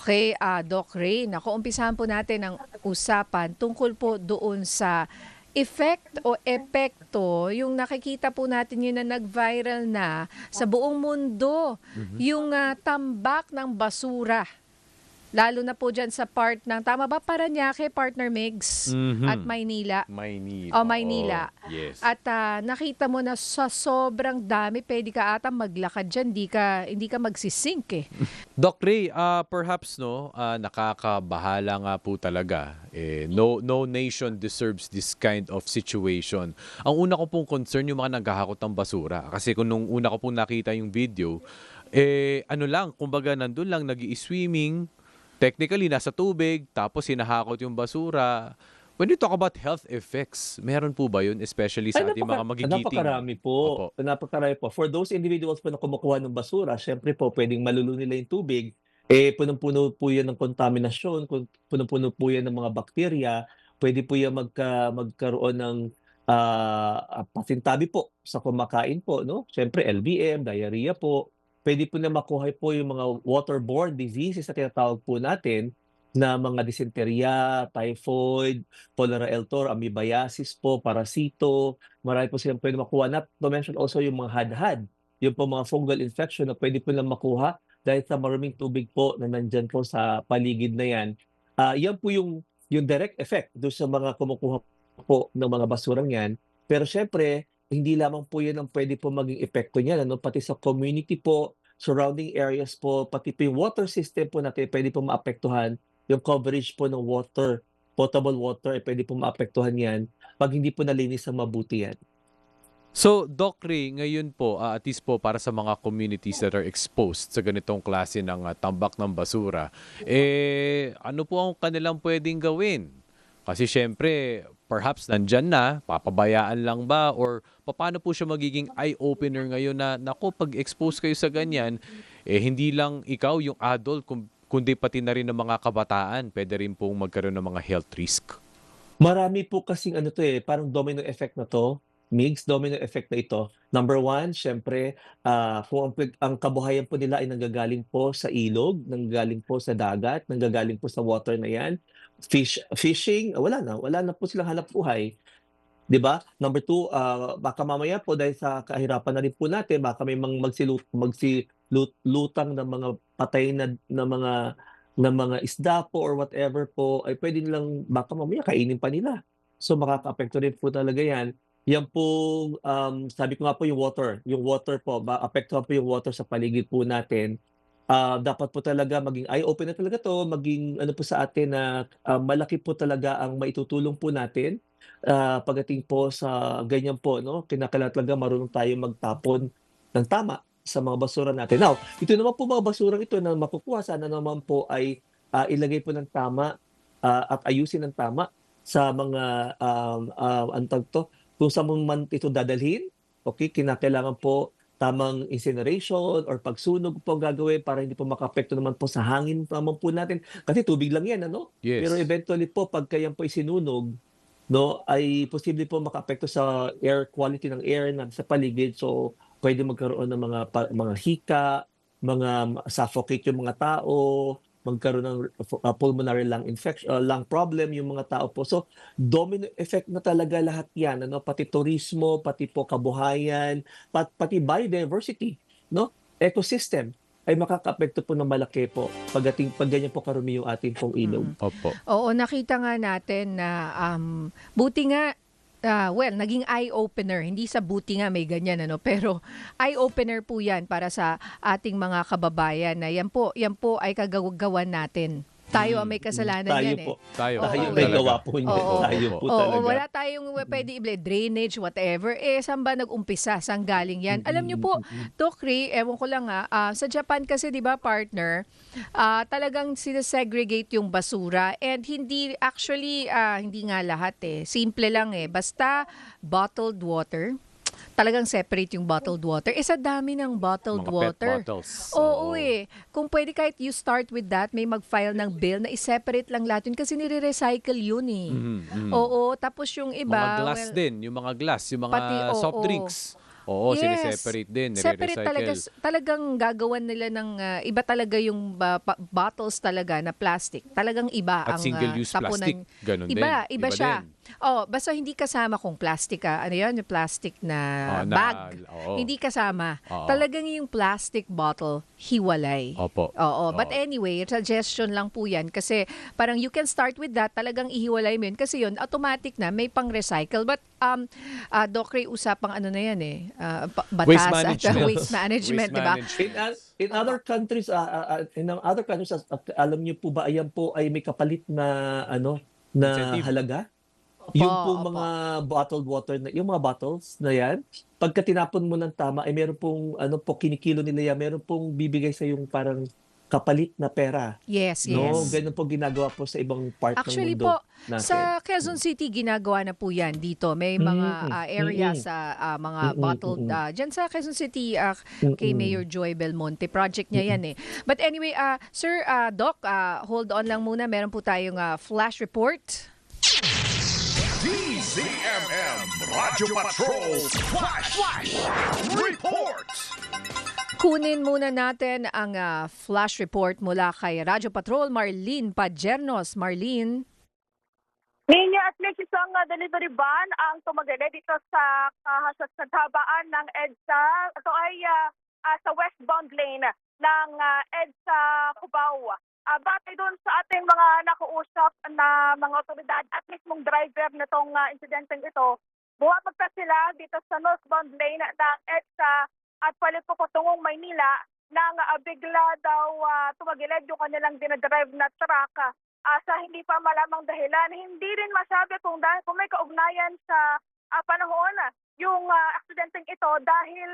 Okay, Doc Ray, naku, umpisahan po natin ang usapan tungkol po doon sa effect o epekto, yung nakikita po natin yun na nag-viral na sa buong mundo, Mhm. yung tambak ng basura. Lalo na po dyan sa part ng, tama ba, Parañaque, partner Migs, at Mhm. Maynila. Maynila, O oo. Maynila. Yes. At nakita mo na sa sobrang dami, pwede ka ata maglakad dyan, hindi ka magsisink eh. Doc Ray, perhaps no, nakakabahala nga po talaga. No nation deserves this kind of situation. Ang una ko pong concern yung mga naghahakot ng basura. Kasi kung nung una ko pong nakita yung video, ano lang, kumbaga nandun lang nag-i-swimming, technically nasa tubig, tapos hinahakot yung basura. When you talk about health effects, meron po ba yun, especially Ay sa ating mga magigiting? napakarami po, Opo. napakarami po. For those individuals po na kumukuha ng basura, siyempre po puwedeng malulu nila yung tubig, punong-puno po yan ng kontaminasyon, punong-puno po yan ng mga bakterya, puwede po yan magkaroon ng, pasintabi po sa kumakain po 'no. Siyempre LBM, diarrhea po, puwede po na makuha po yung mga waterborne diseases na tinatawag po natin na mga dysenteria, typhoid, cholera eltor, amoebiasis po, parasito, marami po silang puwedeng makuha, not to mention also yung mga hadhad, yung po mga fungal infection na puwede po nilang makuha dahil sa maruming tubig po na nandiyan po sa paligid na 'yan. Yan po yung direct effect do'n sa mga kumukuha po ng mga basurang 'yan. Pero siyempre, hindi lamang po 'yan ang puwede po maging epekto niyan ano, pati sa community po, surrounding areas po, pati po yung water system po natin puwede pong maapektuhan, yung coverage po ng water, potable water, puwede pong maapektuhan 'yan 'pag hindi po nalinis ng mabuti 'yan. So, Doc Ray, ngayon po, at least po para sa mga communities that are exposed sa ganitong klase ng tambak ng basura, ano po ang kanilang pwedeng gawin? Kasi syempre, perhaps nandyan na, papabayaan lang ba? Or paano po siya magiging eye-opener ngayon na, naku, pag-expose kayo sa ganyan, hindi lang ikaw yung adult, kundi pati na rin ng mga kabataan, pwede rin pong magkaroon ng mga health risk. Marami po kasing ano 'to, parang domino effect na 'to, Migs, domino effect na ito. Number one, siyempre, kung ang kabuhayan po nila ay nanggagaling po sa ilog, nanggagaling po sa dagat, nanggagaling po sa water na 'yan, fishing, wala na po silang hanapbuhay. 'Di ba? Number two, baka mamaya po dahil sa kahirapan na rin po natin baka may lutang ng mga patay na mga isda po or whatever po ay puwede nilang baka mamaya kainin pa nila. So, makakaapekto rin po talaga 'yan. 'Yan pong, sabi ko nga po yung water po maapektuhan po yung water sa paligid po natin. Dapat po talaga maging eye-opener talaga 'to, maging ano po sa atin na, malaki po talaga ang maitutulong po natin, pagdating po sa ganyan po 'no, kinakailangan talaga marunong tayong magtapon ng tama sa mga basura natin. Now, ito naman po mga basurang ito na makukuha sana naman po ay, ilagay po ng tama, at ayusin ng tama sa mga, anong tawag 'to, kung saan mo man ito dadalhin, okey, kinakailangan po tamang incineration or pagsunog po ang gagawin para hindi po makaapekto naman po sa hangin naman po natin. Kasi tubig lang 'yan ano, pero Yes. eventually po pagka yan po ay sinunog 'no, ay posible po makaapekto sa air quality ng air na sa paligid. So, puwede magkaroon ng mga hika, suffocate yung mga tao, magkaroon ng pulmonary lung problem yung mga tao po. So, domino effect na talaga lahat 'yan ano, pati turismo, pati po kabuhayan, pati biodiversity 'no, ecosystem ay makakaapekto po ng malaki po pag ganyan po karumi yung ating pong ilog. Mm. Opo. Oo, nakita nga natin na buti nga, well, naging eye-opener. Hindi sa buti nga may ganyan, ano, pero eye-opener po yan para sa ating mga kababayan na yan po ay kagagawan natin. Tayo ang may kasalanan Tayo yan eh. po, Tayo Oo, po tayo eh. may talaga. gawa po niyan, Oo. tayo Opo. po Oo, talaga. wala tayong pwede drainage, whatever. Saan ba nag-umpisa? Saan galing yan? Alam niyo po, Doc Ray, ewan ko lang sa Japan kasi, di ba, partner, talagang sinasegregate yung basura and hindi, actually, hindi nga lahat Simple lang Basta bottled water, talagang separate yung bottled water. Sa dami ng bottled Mga pet water. bottles. Oo Kung pwede kahit you start with that, may mag-file ng bill na i-separate lang lahat yun kasi nire-recycle yun Mhm, mhm. Oo, tapos yung Mga iba, glass well, din, yung mga glass, yung mga pati, soft oo. drinks. Oo, Yes. sineseparate din, Separate talaga, nire-recycle. talagang gagawan nila ng iba talaga yung bottles talaga na plastic. Talagang iba At ang single-use plastic, tapunan. ganun din. Iba siya. din. Oh, basta hindi kasama kung plastic ano 'yon, yung plastic na bag. Oo. Hindi kasama. Oo. Talagang yung plastic bottle hiwalay. Opo. Oo, but Oo. anyway, suggestion lang po 'yan kasi parang you can start with that, talagang ihiwalay mo 'yun kasi 'yun automatic na may pang-recycle. But Doc Ray, usapang ano na 'yan batas Waste at management. waste management, Waste 'di ba? management. In other countries, alam niyo po ba, ayan po ay may kapalit na ano, na Incentive. halaga? Opo, Yung po opo. mga bottled water na, yung mga bottles na yan, pagka tinapon mo ng tama, ay meron pong ano po, kinikilo nila yan, meron pong bibigay sa yung parang kapalit na pera. Yes, No, yes. ganun po ginagawa po sa ibang part ng Actually mundo po, natin. sa Quezon City ginagawa na po 'yan dito. May mga area sa mga bottled diyan sa Quezon City kay Mayor Joy Belmonte. Project niya 'yan eh. But anyway, Sir Doc, hold on lang muna. Meron po tayong flash report. DZMM Radyo Patrol Flash Report. Kunin muna natin ang flash report mula kay Radyo Patrol Marlene Padjernos. Marlene. Ninyo at least isang delivery van ang tumagili dito sa tabaan ng EDSA. Ito ay sa westbound lane ng EDSA Cubao. Batay doon sa ating mga nakausap na mga otoridad at mismong driver nitong insidenteng ito, buwabagta sila dito sa northbound lane ng EDSA at palipokotungong Maynila nang bigla daw tumagilid yung kanilang dinadrive na truck sa hindi pa malamang dahilan. Hindi rin masabi kung may kaugnayan sa panahon yung aksidenteng ito dahil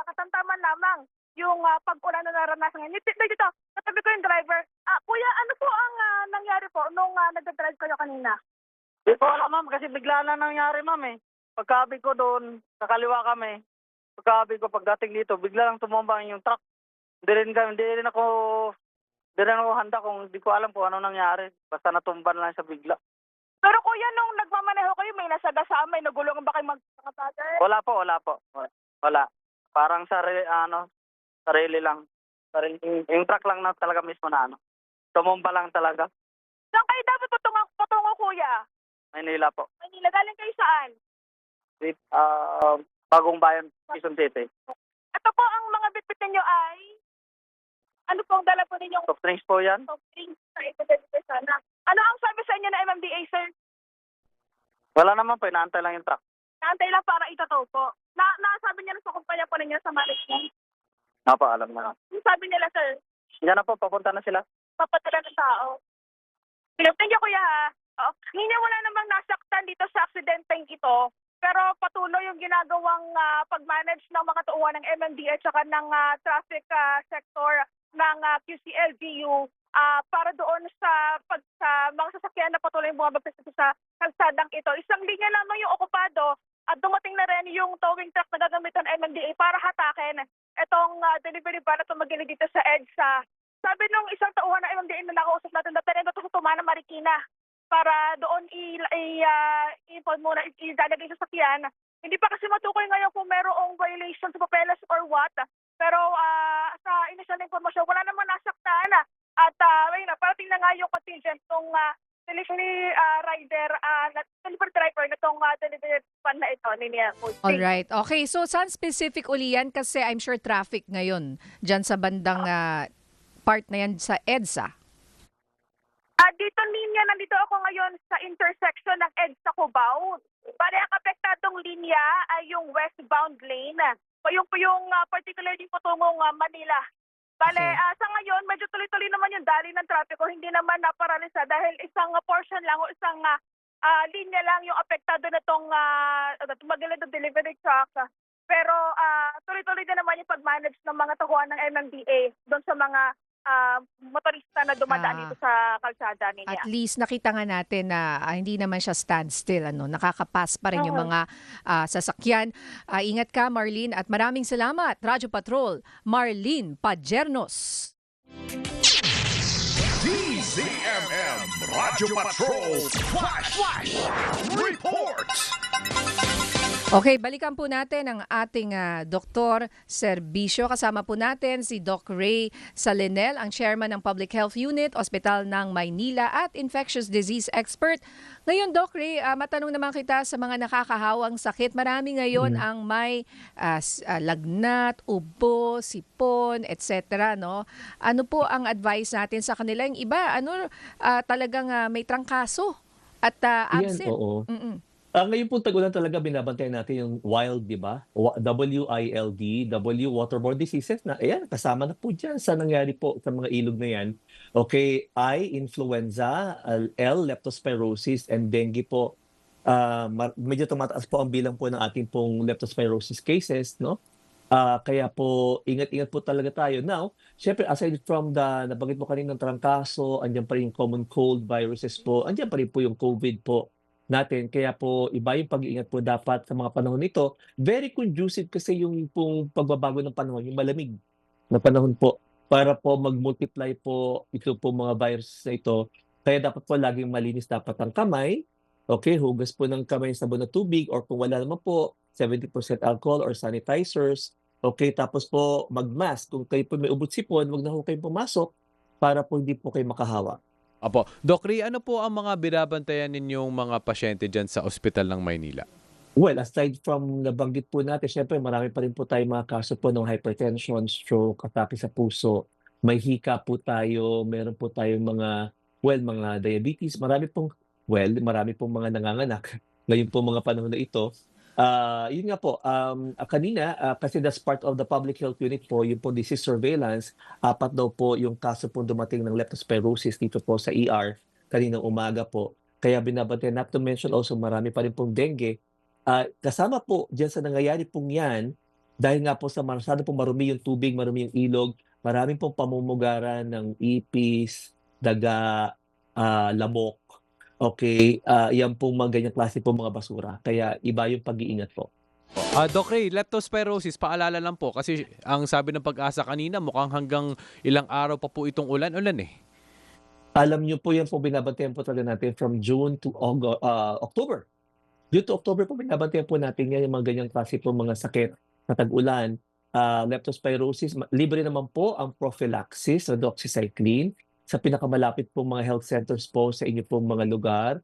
katamtaman lamang yung pag-ulan na naranasan. Dito, katabi ko yung driver. Kuya, ano po ang nangyari po nung nagdadrive kayo kanina? Hindi ko alam, ma'am, kasi bigla na nangyari, ma'am, eh. Pagkabig ko doon, sa kaliwa kami. Pagkabig ko, pagdating dito, bigla lang tumambang yung truck. Hindi rin ako handa kung hindi ko alam kung ano nangyari. Basta natumban lang sa bigla. Pero kuya, nung nagmamaneho kayo, may nasagasaan, may nagulungan ba kayo magkakatagal? Wala po. Wala. Parang sarili lang. Yung truck lang na talaga mismo na tumumba lang talaga. Saan kayo dapat patungo, kuya? Maynila po. Manila, galing kayo saan? Bagong Bayan, Quezon City. Ito po ang mga bitbit ninyo ay, ano po ang dala po ninyong Soft drinks po yan. soft drinks na ito sana? Ano ang sabi sa inyo na MMDA, sir? Wala naman po, inaantay lang yung truck. Naantay lang para itotow po. Nasabi niya na sa kumpanya po ninyo sa management. Alam na. Yung sabi nila, sir, Diyan na po, papunta na sila. papadala ng tao. Thank you, kuya, ha? Hindi wala namang nasaktan dito sa aksidenteng ito. Pero patuloy yung ginagawang pag-manage ng mga tauhan ng MMDA at saka ng traffic sector ng QCLGU para doon sa mga sasakyan na patuloy bumabagtas sa kalsadang ito. Isang linya lamang yung okupado at dumating na rin yung towing truck na gagamitan ng MMDA para hatakin itong delivery van na tumagili dito sa EDSA. Sabi nung isang tauhan ng MMDA na nakausap natin, dapat ito sa Tumana, Marikina para doon i-inform muna, ilalagay sa sakyan. Hindi pa kasi matukoy ngayon kung merong violation sa papeles or what. Pero sa initial na informasyon, wala naman nasaktan. At parating na nga yung contingent ng delivery delivery driver na itong delivery van na ito. Alright. Okay, so saan specific uli yan? Kasi I'm sure traffic ngayon dyan sa bandang part na yan sa EDSA. Dito linya, nandito ako ngayon sa intersection ng EDSA Cubao. Bale, ang apektadong linya ay yung westbound lane. Yung particularly patungong Manila. Bale, sa ngayon, medyo tuloy-tuloy naman yung dali ng trapiko. Hindi naman naparalisa dahil isang portion lang o isang linya lang yung apektado na itong tumagilid ng delivery truck. Pero tuloy-tuloy din naman yung pag-manage ng mga tauhan ng MMDA doon sa mga motorista na dumadaan dito sa kalsada niya. At least nakita nga natin na hindi naman siya standstill. Nakakapas pa rin yung mga sasakyan. Ingat ka, Marlene, at maraming salamat. Radyo Patrol, Marlene Padjernos. DZMM Radyo Patrol Flash Report. Okay, balikan po natin ang ating Dr. Serbisyo. Kasama po natin si Doc Ray Salinel, ang Chairman ng Public Health Unit, Ospital ng Maynila at Infectious Disease Expert. Ngayon, Doc Ray, matanong naman kita sa mga nakakahawang sakit. Marami ngayon ang may lagnat, ubo, sipon, etc. No? Ano po ang advice natin sa kanila? Yung iba, talagang may trangkaso at Yan, absent. oo. Ngayon po tag-ulan talaga binabantayan natin yung wild, di ba? WILD, waterborne diseases na, ayan, kasama na po dyan sa nangyari po sa mga ilog na yan. Okay, I, influenza, L, leptospirosis, and dengue po. Medyo tumataas po ang bilang po ng ating pong leptospirosis cases, no? Kaya po, ingat-ingat po talaga tayo. Now, syempre, aside from nabanggit mo kanina ng trangkaso, andyan pa rin yung common cold viruses po, andyan pa rin po yung COVID po natin. Kaya po, iba yung pag-iingat po dapat sa mga panahon nito. Very conducive kasi yung pong pagbabago ng panahon, yung malamig na panahon po, para po mag-multiply po ito po mga viruses na ito. Kaya dapat po laging malinis dapat ang kamay. Okay, hugas po ng kamay sa sabon na tubig, or kung wala naman po, 70% alcohol or sanitizers. Okay, tapos po mag-mask. Kung kayo po may ubot sipon, wag na po kayong pumasok para po hindi po kayo makahawa. Apo. Doc Ray, ano po ang mga binabantayan ninyong mga pasyente dyan sa Ospital ng Maynila? Well, aside from nabanggit po natin, syempre marami pa rin po tayong mga kaso po ng hypertension, stroke, atake sa puso. May hika po tayo, meron po tayong mga diabetes. Marami pong mga nanganganak ngayon po mga panahon na ito. Yun nga po, kanina, kasi that's part of the public health unit po, yung po disease surveillance, 4 daw po yung kaso po dumating ng leptospirosis dito po sa ER kaninang umaga po. Kaya binabantayan, not to mention also marami pa rin pong dengue. Kasama po dyan sa nangyayari pong yan, dahil nga po sa masyado pong marumi yung tubig, marumi yung ilog, maraming pong pamumugaran ng ipis, daga, lamok. Okay, yan pong mga ganyang klase po mga basura. Kaya iba yung pag-iingat po. Doc Ray, leptospirosis, paalala lang po kasi ang sabi ng Pag-asa kanina mukhang hanggang ilang araw pa po itong ulan eh. Alam niyo po yan po binabantayan po talaga natin from June to October. June to October po binabantayan po natin yan yung mga ganyang klase po mga sakit sa tag-ulan. Leptospirosis, libre naman po ang prophylaxis sa doxycycline sa pinakamalapit po mga health centers po sa inyo pong mga lugar.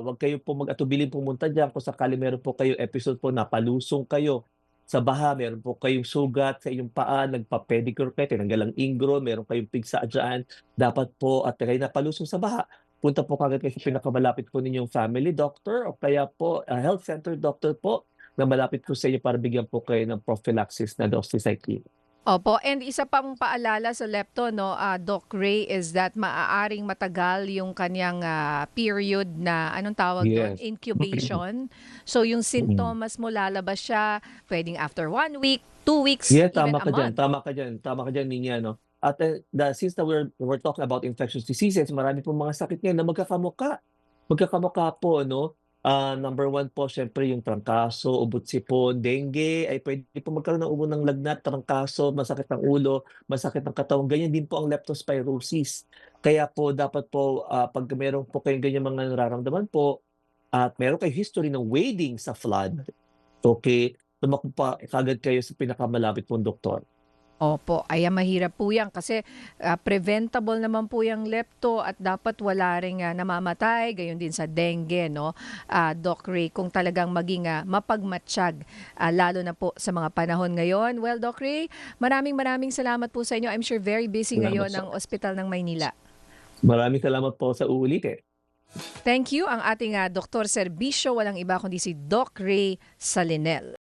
Huwag kayo po mag-atubiling pumunta dyan kung sakali meron po kayo episode po na palusong kayo sa baha, meron po kayong sugat sa inyong paa, nagpa-pedicure kayo, tinanggal ang ingro, meron kayong pigsa dyan, dapat po at kayo napalusong sa baha, punta po kagad kayo sa pinakamalapit po ninyong family doctor o kaya po health center doctor po na malapit po sa inyo para bigyan po kayo ng prophylaxis na doxycycline. Opo, and isa pang paalala sa lepto, no, Doc Ray, is that maaaring matagal yung kanyang period na, anong tawag doon? Yes. Incubation. So yung sintomas mo lalabas siya, pwedeng after 1 week, 2 weeks, Yeah, even tama a ka dyan, month. tama ka dyan, Ninya, no? At since we're talking about infectious diseases, marami pong mga sakit ngayon na magkakamukha po, no? Number 1 po, syempre yung trangkaso, ubot sipon, dengue, ay pwede po magkaroon ng ubo ng lagnat, trangkaso, masakit ng ulo, masakit ng katawan. Ganyan din po ang leptospirosis. Kaya po dapat po, pag meron po kayong ganyan mga nararamdaman po, at meron kayong history ng wading sa flood, okay, tumakbo pa kagad kayo sa pinakamalapit pong doktor. Opo, ayan mahirap po yan kasi preventable naman po yung lepto at dapat wala ring namamatay, gayon din sa dengue, no? Doc Ray, kung talagang maging mapagmatsyag, lalo na po sa mga panahon ngayon. Well, Doc Ray, maraming salamat po sa inyo. I'm sure very busy Salamat ngayon sa- ang Ospital ng Maynila. Maraming salamat po sa uulitin. Thank you, ang ating Dr. Serbisyo, walang iba kundi si Doc Ray Salinel.